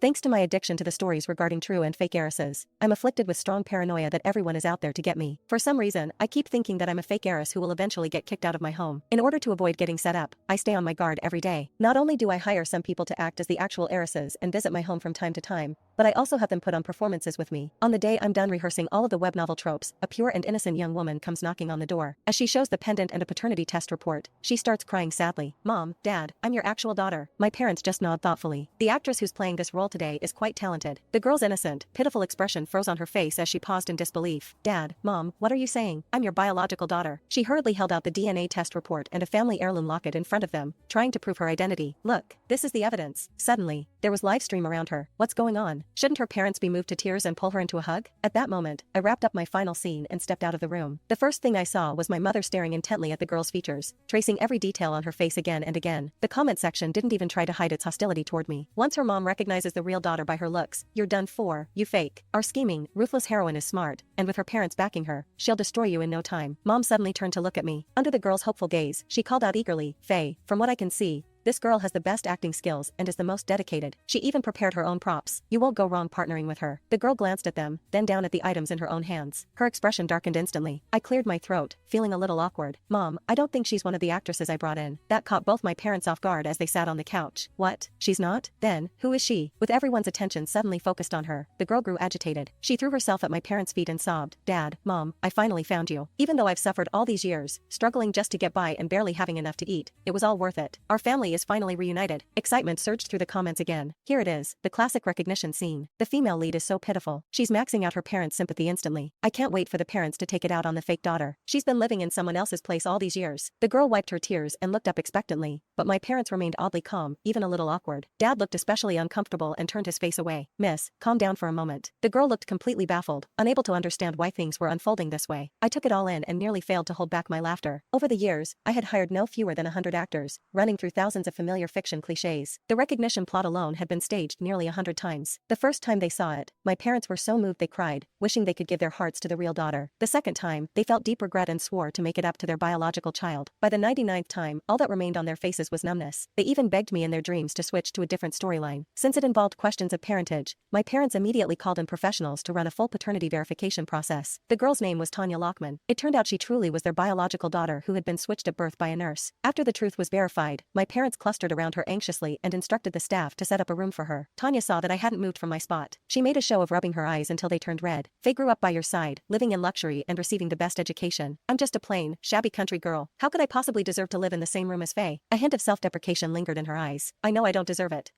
Thanks to my addiction to the stories regarding true and fake heiresses, I'm afflicted with strong paranoia that everyone is out there to get me. For some reason, I keep thinking that I'm a fake heiress who will eventually get kicked out of my home. In order to avoid getting set up, I stay on my guard every day. Not only do I hire some people to act as the actual heiresses and visit my home from time to time, but I also have them put on performances with me. On the day I'm done rehearsing all of the web novel tropes, a pure and innocent young woman comes knocking on the door. As she shows the pendant and a paternity test report, she starts crying sadly. "Mom, Dad, I'm your actual daughter." My parents just nod thoughtfully. The actress who's playing this role today is quite talented. The girl's innocent, pitiful expression froze on her face as she paused in disbelief. "Dad, Mom, what are you saying? I'm your biological daughter." She hurriedly held out the DNA test report and a family heirloom locket in front of them, trying to prove her identity. "Look, this is the evidence." Suddenly, there was live stream around her. What's going on? Shouldn't her parents be moved to tears and pull her into a hug? At that moment, I wrapped up my final scene and stepped out of the room. The first thing I saw was my mother staring intently at the girl's features, tracing every detail on her face again and again. The comment section didn't even try to hide its hostility toward me. Once her mom recognizes the real daughter by her looks, "You're done for, you fake." Our scheming, ruthless heroine is smart, and with her parents backing her, she'll destroy you in no time. Mom suddenly turned to look at me. Under the girl's hopeful gaze, she called out eagerly, "Faye, from what I can see, this girl has the best acting skills and is the most dedicated." She even prepared her own props. You won't go wrong partnering with her. The girl glanced at them, then down at the items in her own hands. Her expression darkened instantly. I cleared my throat, feeling a little awkward. "Mom, I don't think she's one of the actresses I brought in." That caught both my parents off guard as they sat on the couch. "What? She's not? Then, who is she?" With everyone's attention suddenly focused on her, the girl grew agitated. She threw herself at my parents' feet and sobbed, "Dad, Mom, I finally found you. Even though I've suffered all these years, struggling just to get by and barely having enough to eat, it was all worth it. Our family is finally reunited." Excitement surged through the comments again. Here it is, the classic recognition scene. The female lead is so pitiful. She's maxing out her parents' sympathy instantly. I can't wait for the parents to take it out on the fake daughter. She's been living in someone else's place all these years. The girl wiped her tears and looked up expectantly, but my parents remained oddly calm, even a little awkward. Dad looked especially uncomfortable and turned his face away. "Miss, calm down for a moment." The girl looked completely baffled, unable to understand why things were unfolding this way. I took it all in and nearly failed to hold back my laughter. Over the years, I had hired no fewer than 100 actors, running through thousands of familiar fiction cliches. The recognition plot alone had been staged nearly 100 times. The first time they saw it, my parents were so moved they cried, wishing they could give their hearts to the real daughter. The second time, they felt deep regret and swore to make it up to their biological child. By the 99th time, all that remained on their faces was numbness. They even begged me in their dreams to switch to a different storyline. Since it involved questions of parentage, my parents immediately called in professionals to run a full paternity verification process. The girl's name was Tanya Lockman. It turned out she truly was their biological daughter who had been switched at birth by a nurse. After the truth was verified, my parents clustered around her anxiously and instructed the staff to set up a room for her. Tanya saw that I hadn't moved from my spot. She made a show of rubbing her eyes until they turned red. "Faye grew up by your side, living in luxury and receiving the best education. I'm just a plain, shabby country girl. How could I possibly deserve to live in the same room as Faye?" A hint of self-deprecation lingered in her eyes. "I know I don't deserve it.